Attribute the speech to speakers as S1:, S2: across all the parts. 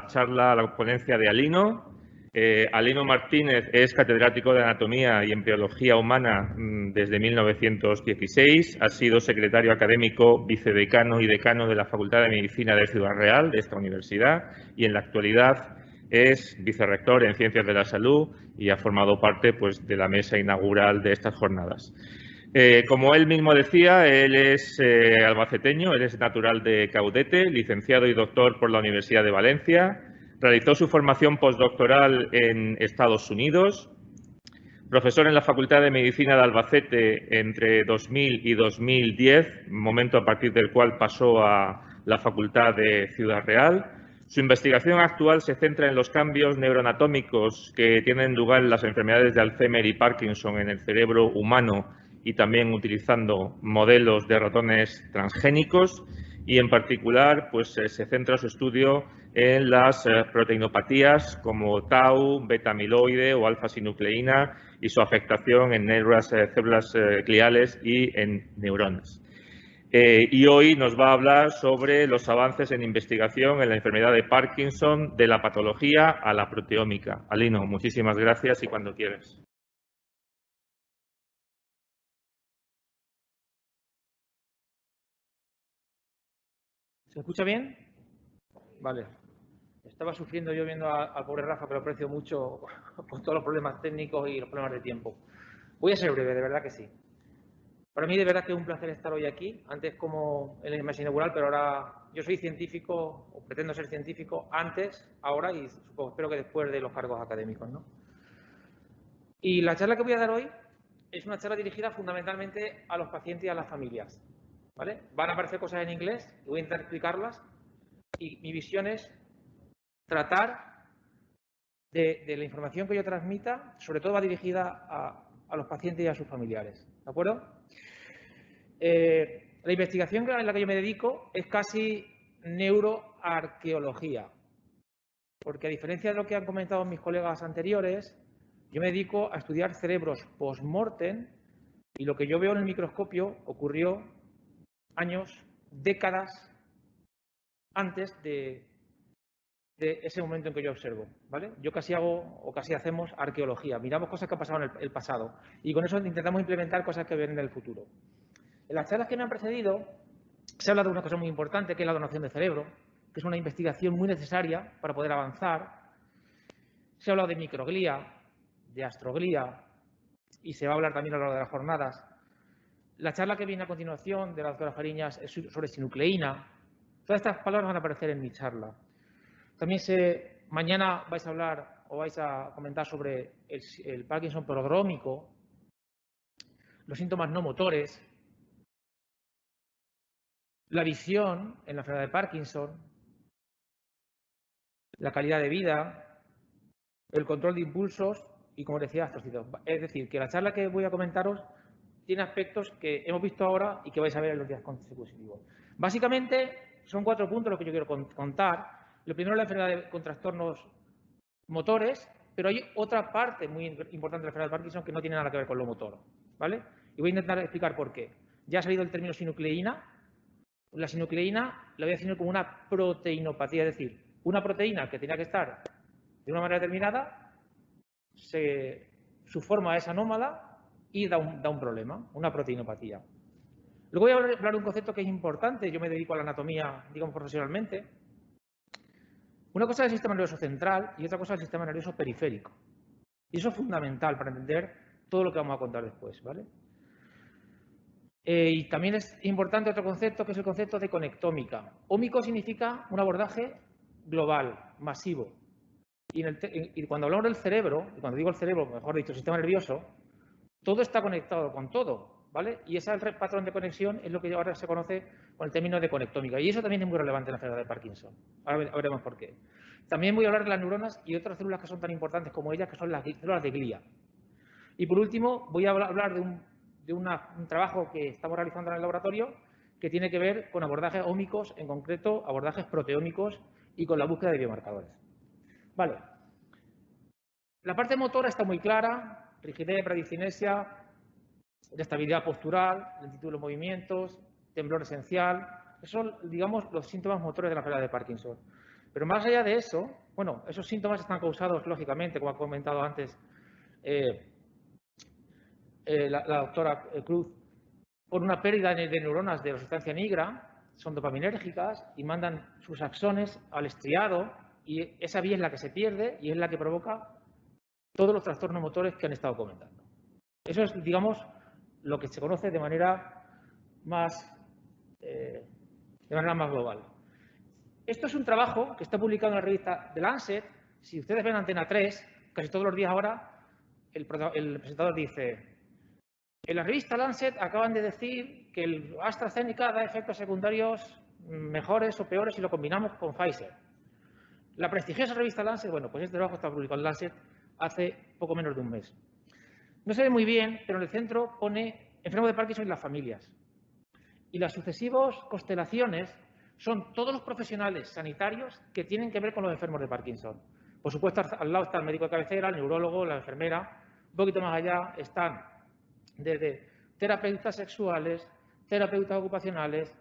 S1: charla, a la ponencia de Alino. Alino Martínez es catedrático de Anatomía y Embriología Humana desde 1916. Ha sido secretario académico, vicedecano y decano de la Facultad de Medicina de Ciudad Real, de esta universidad, y en la actualidad es vicerrector en Ciencias de la Salud y ha formado parte, pues, de la mesa inaugural de estas jornadas. Como él mismo decía, él es albaceteño, él es natural de Caudete, licenciado y doctor por la Universidad de Valencia. Realizó su formación postdoctoral en Estados Unidos. Profesor en la Facultad de Medicina de Albacete entre 2000 y 2010, momento a partir del cual pasó a la Facultad de Ciudad Real. Su investigación actual se centra en los cambios neuroanatómicos que tienen lugar en las enfermedades de Alzheimer y Parkinson en el cerebro humano y también utilizando modelos de ratones transgénicos, y en particular pues se centra su estudio en las proteinopatías como tau, beta-amiloide o alfa-sinucleína y su afectación en células gliales y en neuronas. Y hoy nos va a hablar sobre los avances en investigación en la enfermedad de Parkinson, de la patología a la proteómica. Alino, muchísimas gracias y cuando quieras.
S2: ¿Se escucha bien? Vale. Estaba sufriendo yo viendo al pobre Rafa, que lo aprecio mucho, con todos los problemas técnicos y los problemas de tiempo. Voy a ser breve, de verdad que sí. Para mí, de verdad que es un placer estar hoy aquí. Antes como en el mesa inaugural, pero ahora yo soy científico, o pretendo ser científico, antes, ahora y supongo, espero que después de los cargos académicos, ¿no? Y la charla que voy a dar hoy es una charla dirigida fundamentalmente a los pacientes y a las familias, ¿vale? Van a aparecer cosas en inglés, voy a intentar explicarlas, y mi visión es tratar de la información que yo transmita, sobre todo va dirigida a los pacientes y a sus familiares, ¿de acuerdo? La investigación en la que yo me dedico es casi neuroarqueología, porque a diferencia de lo que han comentado mis colegas anteriores, yo me dedico a estudiar cerebros post-mortem y lo que yo veo en el microscopio ocurrió años, décadas antes de ese momento en que yo observo, ¿vale? Yo casi hago, o casi hacemos, arqueología. Miramos cosas que han pasado en el pasado y con eso intentamos implementar cosas que vienen en el futuro. En las charlas que me han precedido se habla de una cosa muy importante, que es la donación de cerebro, que es una investigación muy necesaria para poder avanzar. Se ha hablado de microglía, de astroglía, y se va a hablar también a lo largo de las jornadas. La charla que viene a continuación de la doctora Fariñas es sobre sinucleína. Todas estas palabras van a aparecer en mi charla. También mañana vais a hablar o vais a comentar sobre el Parkinson prodrómico, los síntomas no motores, la visión en la enfermedad de Parkinson, la calidad de vida, el control de impulsos y, como decía, astrocitos. Es decir, que la charla que voy a comentaros tiene aspectos que hemos visto ahora y que vais a ver en los días consecutivos. Básicamente, son 4 puntos los que yo quiero contar. Lo primero es la enfermedad con trastornos motores, pero hay otra parte muy importante de la enfermedad de Parkinson que no tiene nada que ver con lo motor, ¿vale? Y voy a intentar explicar por qué. Ya ha salido el término sinucleína. La sinucleína la voy a definir como una proteinopatía, es decir, una proteína que tenía que estar de una manera determinada, su forma es anómala y da un problema, una proteinopatía. Luego voy a hablar de un concepto que es importante. Yo me dedico a la anatomía, digamos, profesionalmente. Una cosa es el sistema nervioso central y otra cosa es el sistema nervioso periférico. Y eso es fundamental para entender todo lo que vamos a contar después, ¿vale? Y también es importante otro concepto, que es el concepto de conectómica. Ómico significa un abordaje global, masivo. Y cuando hablamos del cerebro, y cuando digo el cerebro, mejor dicho, el sistema nervioso, todo está conectado con todo, ¿vale? Y ese patrón de conexión es lo que ahora se conoce con el término de conectómica. Y eso también es muy relevante en la enfermedad de Parkinson. Ahora veremos por qué. También voy a hablar de las neuronas y otras células que son tan importantes como ellas, que son las células de glía. Y por último, voy a hablar de un trabajo que estamos realizando en el laboratorio que tiene que ver con abordajes ómicos, en concreto abordajes proteómicos y con la búsqueda de biomarcadores. Vale. La parte motora está muy clara: rigidez, bradicinesia, inestabilidad postural, lentitud de los movimientos, temblor esencial. Esos son, digamos, los síntomas motores de la enfermedad de Parkinson. Pero más allá de eso, bueno, esos síntomas están causados, lógicamente, como ha comentado antes la doctora Cruz, por una pérdida de neuronas de la sustancia nigra, son dopaminérgicas y mandan sus axones al estriado y esa vía es la que se pierde y es la que provoca todos los trastornos motores que han estado comentando. Eso es, digamos, lo que se conoce de manera más global. Esto es un trabajo que está publicado en la revista The Lancet. Si ustedes ven Antena 3, casi todos los días ahora, el presentador dice: en la revista Lancet acaban de decir que el AstraZeneca da efectos secundarios mejores o peores si lo combinamos con Pfizer. La prestigiosa revista Lancet, bueno, pues este trabajo está publicado en Lancet hace poco menos de un mes. No se ve muy bien, pero en el centro pone enfermo de Parkinson y las familias. Y las sucesivas constelaciones son todos los profesionales sanitarios que tienen que ver con los enfermos de Parkinson. Por supuesto, al lado está el médico de cabecera, el neurólogo, la enfermera. Un poquito más allá están desde terapeutas sexuales, terapeutas ocupacionales,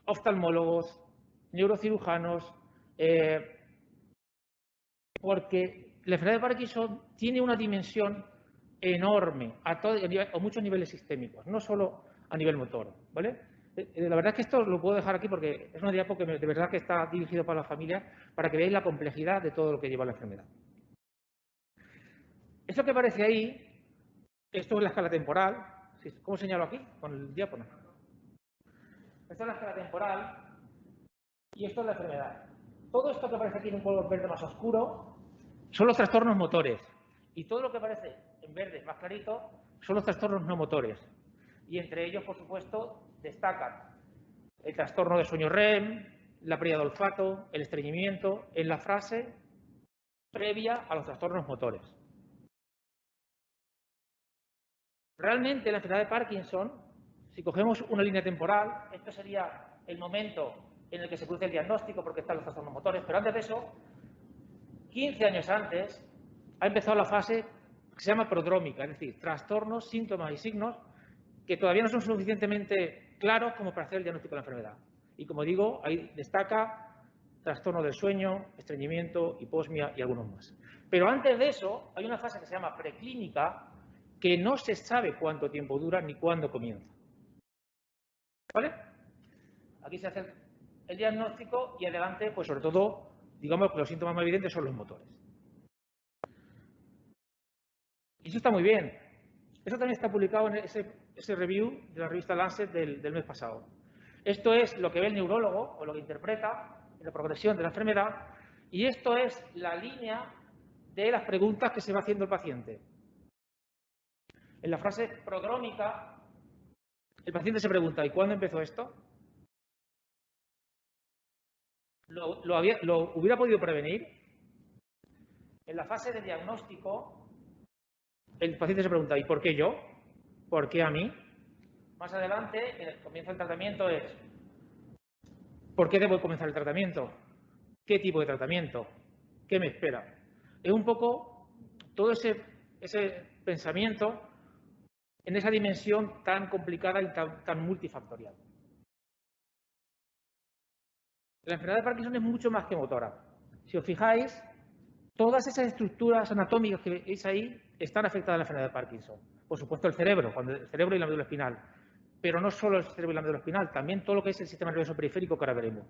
S2: oftalmólogos, neurocirujanos, porque la enfermedad de Parkinson tiene una dimensión enorme a muchos niveles sistémicos, no solo a nivel motor, ¿vale? La verdad es que esto lo puedo dejar aquí porque es una diapo que de verdad que está dirigido para la familia, para que veáis la complejidad de todo lo que lleva la enfermedad. Eso que aparece ahí, esto es la escala temporal. ¿Cómo señalo aquí? Con el diáfono. Esta es la escala temporal y esto es la enfermedad. Todo esto que aparece aquí en un color verde más oscuro son los trastornos motores. Y todo lo que aparece en verde más clarito son los trastornos no motores. Y entre ellos, por supuesto, destacan el trastorno de sueño REM, la pérdida de olfato, el estreñimiento, en la fase previa a los trastornos motores. Realmente, la enfermedad de Parkinson, si cogemos una línea temporal, esto sería el momento en el que se produce el diagnóstico porque están los trastornos motores, pero antes de eso, 15 años antes, ha empezado la fase que se llama prodrómica, es decir, trastornos, síntomas y signos que todavía no son suficientemente claros como para hacer el diagnóstico de la enfermedad. Y como digo, ahí destaca trastorno del sueño, estreñimiento, hiposmia y algunos más. Pero antes de eso, hay una fase que se llama preclínica, que no se sabe cuánto tiempo dura ni cuándo comienza. ¿Vale? Aquí se hace el diagnóstico y adelante, pues sobre todo, digamos que los síntomas más evidentes son los motores. Y eso está muy bien. Eso también está publicado en ese review de la revista Lancet del mes pasado. Esto es lo que ve el neurólogo o lo que interpreta en la progresión de la enfermedad y esto es la línea de las preguntas que se va haciendo el paciente. En la fase prodrómica, el paciente se pregunta: ¿y cuándo empezó esto? ¿Lo hubiera podido prevenir? En la fase de diagnóstico, el paciente se pregunta: ¿y por qué yo? ¿Por qué a mí? Más adelante, en el comienzo del tratamiento es: ¿por qué debo comenzar el tratamiento? ¿Qué tipo de tratamiento? ¿Qué me espera? Es un poco todo ese pensamiento en esa dimensión tan complicada y tan multifactorial. La enfermedad de Parkinson es mucho más que motora. Si os fijáis, todas esas estructuras anatómicas que veis ahí están afectadas a la enfermedad de Parkinson. Por supuesto, el cerebro y la médula espinal. Pero no solo el cerebro y la médula espinal, también todo lo que es el sistema nervioso periférico que ahora veremos.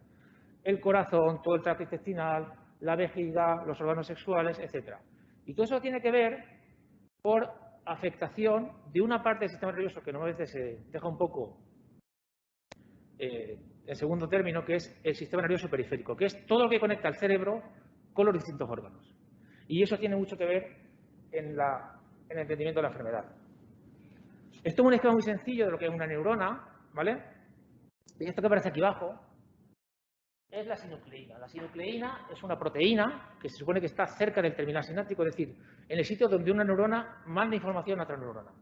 S2: El corazón, todo el tracto intestinal, la vejiga, los órganos sexuales, etc. Y todo eso tiene que ver por afectación de una parte del sistema nervioso que normalmente se deja un poco en segundo término, que es el sistema nervioso periférico, que es todo lo que conecta el cerebro con los distintos órganos. Y eso tiene mucho que ver en el entendimiento de la enfermedad. Esto es un esquema muy sencillo de lo que es una neurona, ¿vale? Y esto que aparece aquí abajo es la sinucleína. La sinucleína es una proteína que se supone que está cerca del terminal sináptico, es decir, en el sitio donde una neurona manda información a otra neurona.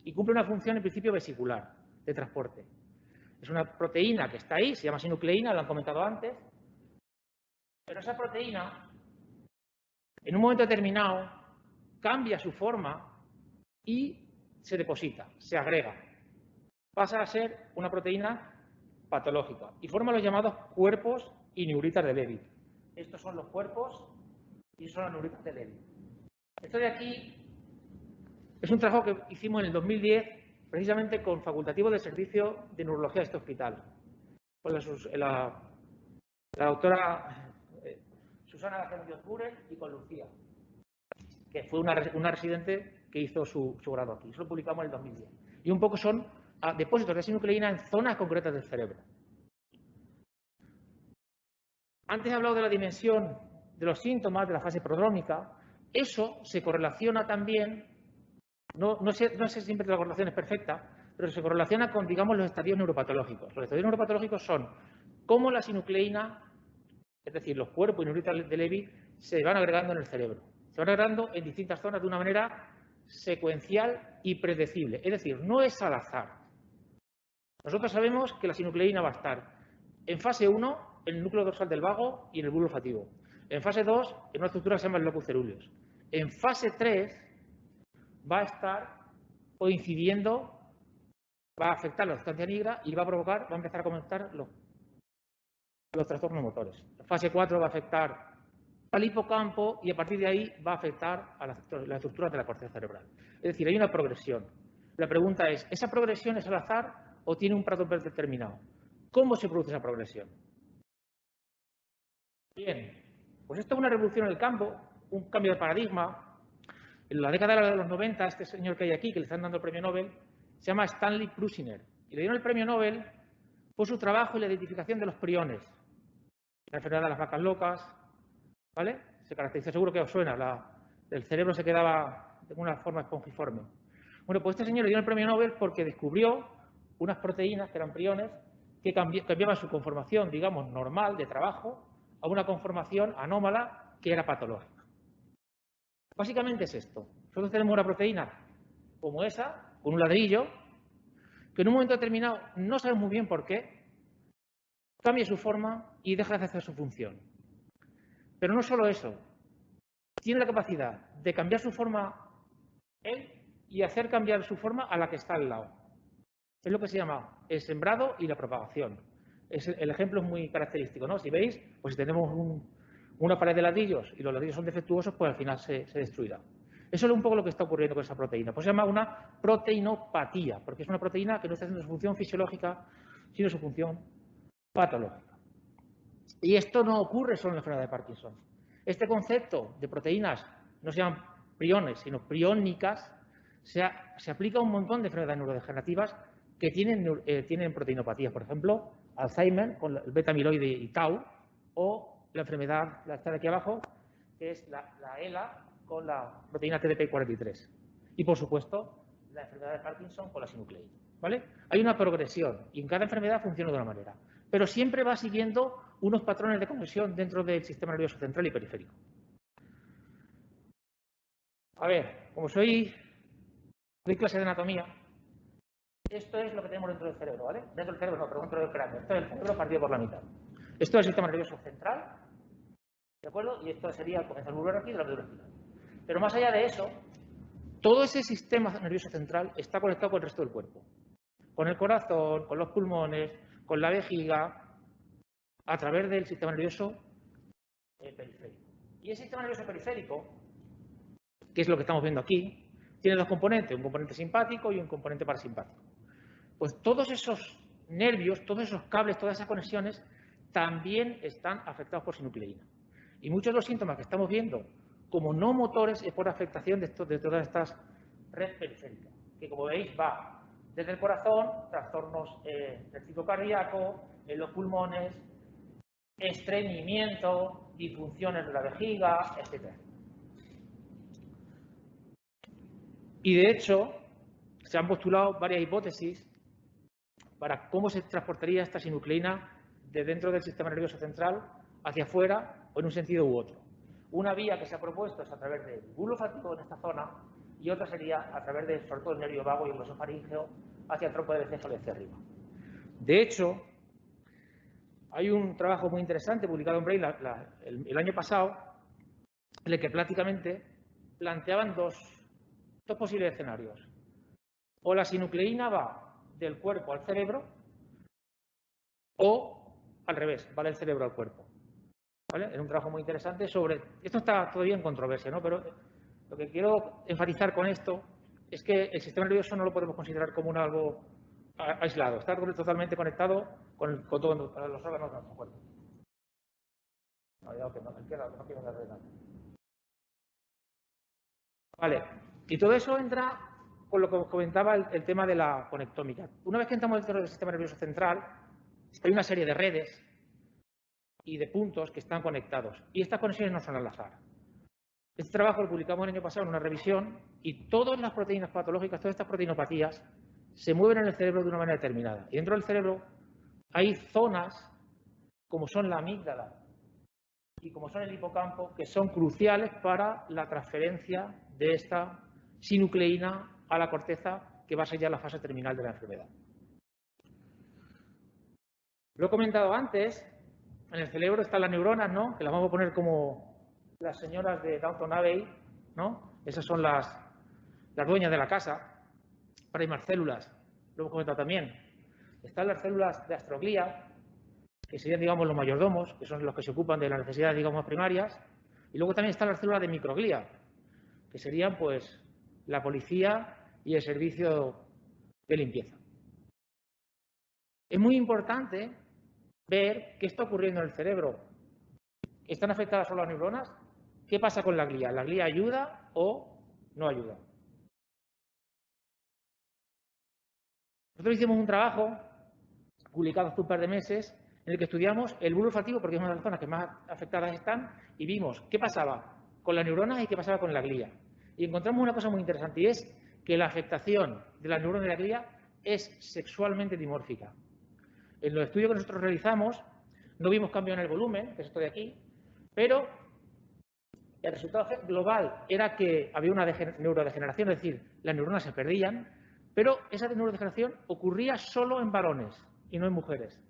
S2: Y cumple una función en principio vesicular, de transporte. Es una proteína que está ahí, se llama sinucleína, lo han comentado antes. Pero esa proteína, en un momento determinado, cambia su forma y se deposita, se agrega. Pasa a ser una proteína patológica y forma los llamados cuerpos y neuritas de Lewy. Estos son los cuerpos y son las neuritas de Lewy. Esto de aquí es un trabajo que hicimos en el 2010, precisamente con facultativos del Servicio de Neurología de este hospital, con la doctora Susana García-Buren y con Lucía, que fue una residente que hizo su grado aquí. Eso lo publicamos en el 2010. Y un poco son depósitos de sinucleína en zonas concretas del cerebro. Antes he hablado de la dimensión de los síntomas de la fase prodrómica. Eso se correlaciona también, no sé siempre que la correlación es perfecta, pero se correlaciona con, digamos, los estadios neuropatológicos. Los estadios neuropatológicos son cómo la sinucleína, es decir, los cuerpos y neuritas de Lewy, se van agregando en el cerebro. Se van agregando en distintas zonas de una manera secuencial y predecible. Es decir, no es al azar. Nosotros sabemos que la sinucleína va a estar en fase 1 en el núcleo dorsal del vago y en el bulbo olfativo. En fase 2 en una estructura que se llama el locus ceruleus. En fase 3 va a estar coincidiendo, va a afectar la sustancia negra y va a empezar a comentar los trastornos motores. En fase 4 va a afectar al hipocampo y a partir de ahí va a afectar a las estructuras de la corteza cerebral. Es decir, hay una progresión. La pregunta es, ¿esa progresión es al azar o tiene un patrón determinado? ¿Cómo se produce esa progresión? Bien, pues esto es una revolución en el campo, un cambio de paradigma. En la década de los 90, este señor que hay aquí, que le están dando el premio Nobel, se llama Stanley Prusiner. Y le dieron el premio Nobel por su trabajo en la identificación de los priones. La enfermedad de las vacas locas, ¿vale? Se caracteriza, seguro que os suena, el cerebro se quedaba de una forma espongiforme. Bueno, pues este señor le dio el premio Nobel porque descubrió unas proteínas que eran priones que cambiaban su conformación, digamos, normal de trabajo a una conformación anómala que era patológica. Básicamente es esto. Nosotros tenemos una proteína como esa, con un ladrillo, que en un momento determinado, no sabemos muy bien por qué, cambia su forma y deja de hacer su función. Pero no solo eso, tiene la capacidad de cambiar su forma él y hacer cambiar su forma a la que está al lado. Es lo que se llama el sembrado y la propagación. El ejemplo es muy característico, ¿no? Si veis, pues si tenemos una pared de ladrillos y los ladrillos son defectuosos, pues al final se destruirá. Eso es un poco lo que está ocurriendo con esa proteína. Pues se llama una proteinopatía, porque es una proteína que no está haciendo su función fisiológica, sino su función patológica. Y esto no ocurre solo en la enfermedad de Parkinson. Este concepto de proteínas no se llaman priones, sino priónicas, se aplica a un montón de enfermedades neurodegenerativas que tienen proteinopatías. Por ejemplo, Alzheimer con el beta-amiloide y tau, o la enfermedad, la que está de aquí abajo, que es la ELA con la proteína TDP43. Y, por supuesto, la enfermedad de Parkinson con la sinucleína. ¿Vale? Hay una progresión y en cada enfermedad funciona de una manera, pero siempre va siguiendo unos patrones de conexión dentro del sistema nervioso central y periférico. A ver, como doy clase de anatomía, esto es lo que tenemos dentro del cerebro, ¿vale? Dentro del cerebro no, pero dentro del cráneo. Esto es el cerebro partido por la mitad. Esto es el sistema nervioso central, ¿de acuerdo? Y esto sería el comensal vulvar aquí de la médula espinal. Pero más allá de eso, todo ese sistema nervioso central está conectado con el resto del cuerpo. Con el corazón, con los pulmones, con la vejiga, a través del sistema nervioso periférico. Y el sistema nervioso periférico, que es lo que estamos viendo aquí, tiene dos componentes, un componente simpático y un componente parasimpático. Pues todos esos nervios, todos esos cables, todas esas conexiones también están afectados por sinucleína. Y muchos de los síntomas que estamos viendo como no motores es por afectación de todas estas redes periféricas, que como veis va desde el corazón, trastornos del ciclo cardíaco, en los pulmones, estreñimiento, disfunciones de la vejiga, etc. Y de hecho, se han postulado varias hipótesis para cómo se transportaría esta sinucleína de dentro del sistema nervioso central hacia afuera o en un sentido u otro. Una vía que se ha propuesto es a través del bulbo olfativo en esta zona y otra sería a través de, sobre todo, el nervio vago y el glosofaríngeo hacia el tronco del encéfalo hacia arriba. De hecho, hay un trabajo muy interesante publicado en Brain el año pasado en el que prácticamente planteaban dos posibles escenarios. O la sinucleína va del cuerpo al cerebro o al revés, va del cerebro al cuerpo. ¿vale? Era un trabajo muy interesante sobre... Esto está todavía en controversia, ¿no? Pero lo que quiero enfatizar con esto es que el sistema nervioso no lo podemos considerar como algo aislado. Está totalmente conectado con todos los órganos de nuestro cuerpo. No quiero darle nada. Vale. Y todo eso entra con lo que os comentaba el tema de la conectómica. Una vez que entramos dentro del sistema nervioso central, hay una serie de redes y de puntos que están conectados. Y estas conexiones no son al azar. Este trabajo lo publicamos el año pasado en una revisión y todas las proteínas patológicas, todas estas proteinopatías, se mueven en el cerebro de una manera determinada. Y dentro del cerebro hay zonas, como son la amígdala y como son el hipocampo, que son cruciales para la transferencia de esta sinucleína a la corteza, que va a ser ya la fase terminal de la enfermedad. Lo he comentado antes, en el cerebro están las neuronas, ¿no? Que las vamos a poner como las señoras de Downton Abbey, ¿no? Esas son las dueñas de la casa. Ahora hay más células, lo hemos comentado también. Están las células de astroglía, que serían, digamos, los mayordomos, que son los que se ocupan de las necesidades, digamos, primarias. Y luego también están las células de microglía, que serían, pues, la policía y el servicio de limpieza. Es muy importante ver qué está ocurriendo en el cerebro. ¿Están afectadas solo las neuronas? ¿Qué pasa con la glía? ¿La glía ayuda o no ayuda? Nosotros hicimos un trabajo publicado hace un par de meses en el que estudiamos el bulbo olfativo, porque es una de las zonas que más afectadas están, y vimos qué pasaba con las neuronas y qué pasaba con la glía. Y encontramos una cosa muy interesante, y es que la afectación de las neuronas y la glía es sexualmente dimórfica. En los estudios que nosotros realizamos no vimos cambio en el volumen, que es esto de aquí, pero el resultado global era que había una neurodegeneración, es decir, las neuronas se perdían, pero esa neurodegeneración ocurría solo en varones y no en mujeres.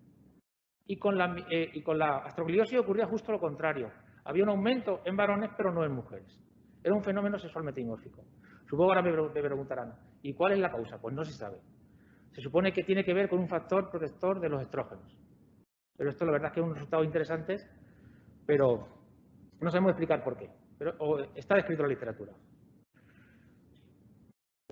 S2: Y con la astrogliosis ocurría justo lo contrario. Había un aumento en varones, pero no en mujeres. Era un fenómeno sexualmente dimórfico. Supongo que ahora me preguntarán, ¿y cuál es la causa? Pues no se sabe. Se supone que tiene que ver con un factor protector de los estrógenos. Pero esto la verdad es que es un resultado interesante, pero no sabemos explicar por qué. Pero está descrito en la literatura.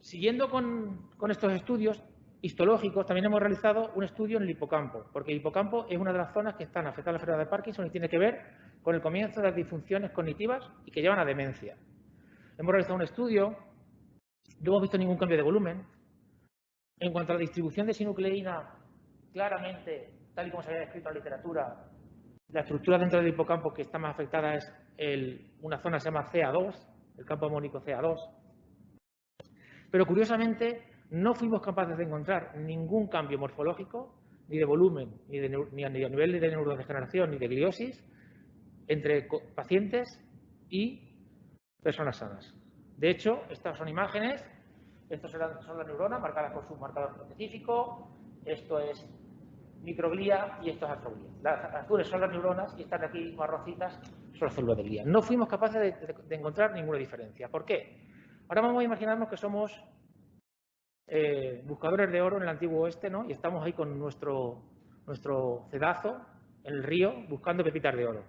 S2: Siguiendo con estos estudios histológicos, también hemos realizado un estudio en el hipocampo, porque el hipocampo es una de las zonas que están afectadas a la enfermedad de Parkinson y tiene que ver con el comienzo de las disfunciones cognitivas y que llevan a demencia. Hemos realizado un estudio, no hemos visto ningún cambio de volumen. En cuanto a la distribución de sinucleína, claramente, tal y como se había descrito en la literatura, la estructura dentro del hipocampo que está más afectada es una zona que se llama CA2, el campo amónico CA2. Pero curiosamente no fuimos capaces de encontrar ningún cambio morfológico, ni de volumen, ni a nivel de neurodegeneración, ni de gliosis, entre pacientes y personas sanas. De hecho, estas son imágenes, estas son las neuronas marcadas con su marcador específico, esto es microglía y esto es astroglía. Las azules son las neuronas y estas de aquí marroncitas son las células de glía. No fuimos capaces de encontrar ninguna diferencia. ¿Por qué? Ahora vamos a imaginarnos que somos buscadores de oro en el antiguo oeste, ¿no? Y estamos ahí con nuestro cedazo en el río buscando pepitas de oro.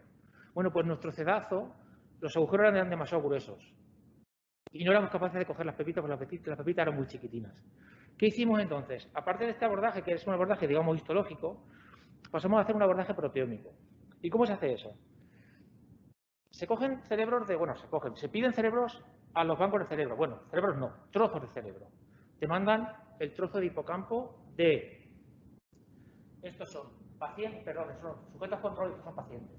S2: Bueno, pues nuestro cedazo, los agujeros eran demasiado gruesos y no éramos capaces de coger las pepitas porque las pepitas eran muy chiquitinas. ¿Qué hicimos entonces? Aparte de este abordaje, que es un abordaje, digamos, histológico, pasamos a hacer un abordaje proteómico. ¿Y cómo se hace eso? Se cogen cerebros se piden cerebros a los bancos de cerebro. Bueno, cerebros no, trozos de cerebro. Te mandan el trozo de hipocampo de... Estos son pacientes, son sujetos control y son pacientes.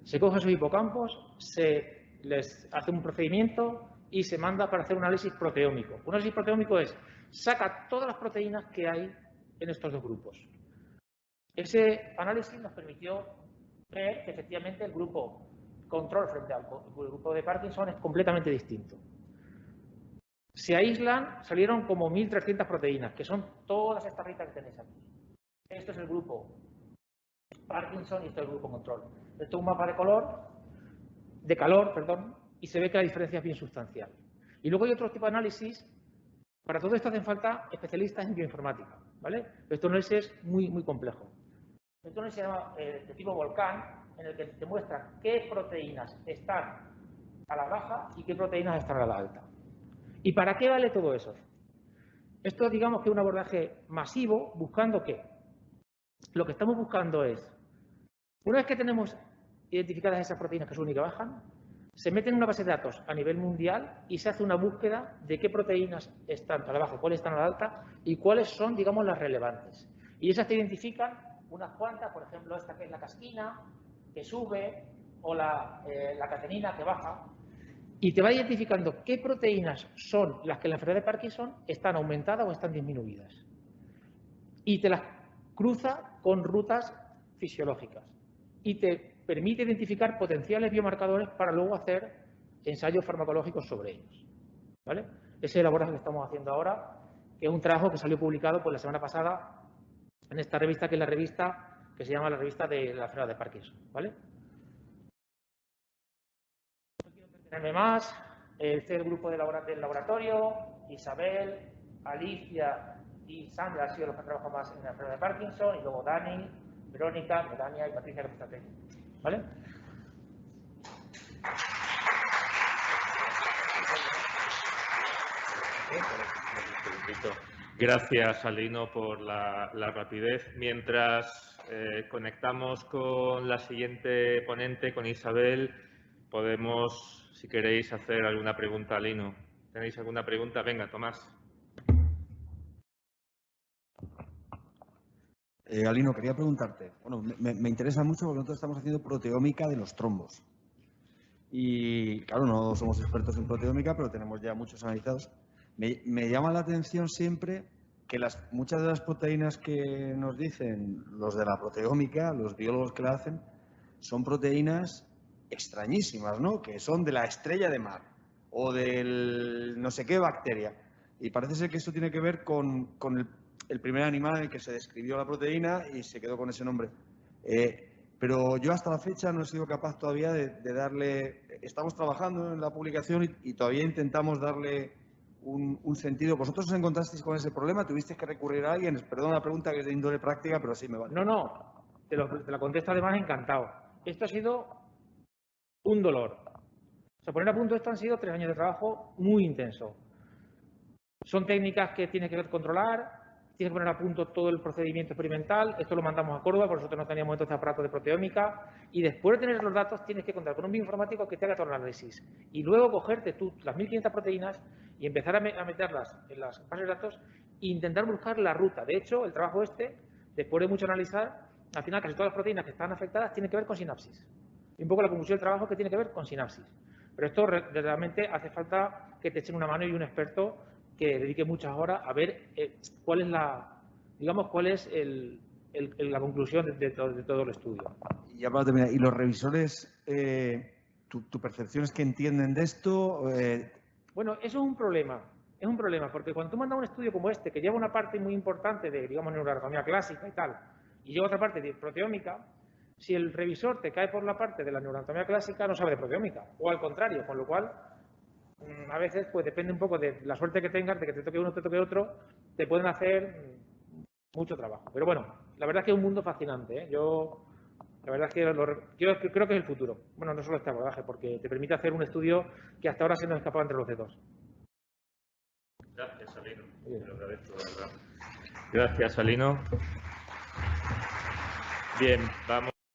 S2: Se cogen sus hipocampos, se les hace un procedimiento y se manda para hacer un análisis proteómico. Un análisis proteómico es, saca todas las proteínas que hay en estos dos grupos. Ese análisis nos permitió ver que efectivamente el grupo control frente al grupo de Parkinson es completamente distinto. Se aíslan, salieron como 1.300 proteínas, que son todas estas ritas que tenéis aquí. Esto es el grupo Parkinson y esto es el grupo control. Esto es un mapa de calor, y se ve que la diferencia es bien sustancial. Y luego hay otro tipo de análisis. Para todo esto hacen falta especialistas en bioinformática, ¿vale? Esto análisis es muy, muy complejo. Esto análisis se llama de tipo volcán, en el que te muestra qué proteínas están a la baja y qué proteínas están a la alta. ¿Y para qué vale todo eso? Esto, digamos que es un abordaje masivo, buscando qué. Lo que estamos buscando es, una vez que tenemos identificadas esas proteínas que suben y que bajan, se meten en una base de datos a nivel mundial y se hace una búsqueda de qué proteínas están a la baja, cuáles están a la alta y cuáles son, digamos, las relevantes. Y esas te identifican unas cuantas, por ejemplo, esta que es la casquina, que sube, o la catenina, que baja, y te va identificando qué proteínas son las que en la enfermedad de Parkinson están aumentadas o están disminuidas. Y te las cruza con rutas fisiológicas. Y te permite identificar potenciales biomarcadores para luego hacer ensayos farmacológicos sobre ellos. ¿Vale? Ese es el abordaje que estamos haciendo ahora, que es un trabajo que salió publicado pues, la semana pasada en esta revista, que es la revista que se llama la revista de la enfermedad de Parkinson. ¿Vale? No quiero entretenerme más. Este es el grupo del laboratorio. Isabel, Alicia y Sandra han sido los que han trabajado más en la enfermedad de Parkinson, y luego Dani, Verónica, Melania y Patricia, que está aquí. ¿Vale?
S1: Gracias, Alino, por la rapidez. Mientras conectamos con la siguiente ponente, con Isabel, podemos, si queréis, hacer alguna pregunta a Alino. ¿Tenéis alguna pregunta? Venga, Tomás.
S3: Alino, quería preguntarte, bueno, me interesa mucho porque nosotros estamos haciendo proteómica de los trombos. Y claro, no somos expertos en proteómica, pero tenemos ya muchos analizados. Me llama la atención siempre que muchas de las proteínas que nos dicen los de la proteómica, los biólogos que la hacen, son proteínas extrañísimas, ¿no? Que son de la estrella de mar o del no sé qué bacteria. Y parece ser que esto tiene que ver con el primer animal en el que se describió la proteína y se quedó con ese nombre. Pero yo hasta la fecha no he sido capaz todavía de darle... Estamos trabajando en la publicación y todavía intentamos darle un sentido. ¿Vosotros os encontrasteis con ese problema? ¿Tuvisteis que recurrir a alguien? Perdón la pregunta, que es de índole práctica, pero sí me vale.
S2: No, te la contesto además encantado. Esto ha sido un dolor. O sea, poner a punto esto han sido 3 años de trabajo muy intenso. Son técnicas que tienes que controlar, tienes que poner a punto todo el procedimiento experimental. Esto lo mandamos a Córdoba, por nosotros no teníamos entonces aparato de proteómica. Y después de tener los datos, tienes que contar con un bioinformático que te haga todo el análisis. Y luego cogerte tú las 1500 proteínas y empezar a meterlas en las bases de datos e intentar buscar la ruta. De hecho, el trabajo después de mucho analizar, al final casi todas las proteínas que están afectadas tienen que ver con sinapsis. Y un poco la conclusión del trabajo es que tiene que ver con sinapsis. Pero esto realmente hace falta que te echen una mano y un experto que dedique muchas horas a ver cuál es la conclusión de todo el estudio.
S3: Y ya para terminar, ¿y los revisores, tu percepción es que entienden de esto?
S2: Bueno, eso es un problema. Es un problema, porque cuando tú mandas un estudio como este, que lleva una parte muy importante de, digamos, neuroanatomía clásica y tal, y lleva otra parte de proteómica, si el revisor te cae por la parte de la neuroanatomía clásica, no sabe de proteómica, o al contrario, con lo cual, a veces, pues depende un poco de la suerte que tengas, de que te toque uno, te toque otro, te pueden hacer mucho trabajo. Pero bueno, la verdad es que es un mundo fascinante, ¿eh? La verdad es que creo que es el futuro. Bueno, no solo este abordaje, porque te permite hacer un estudio que hasta ahora se nos escapaba entre los dedos.
S1: Gracias, Alino. Te lo agradezco, de verdad. Gracias, Alino. Bien, vamos.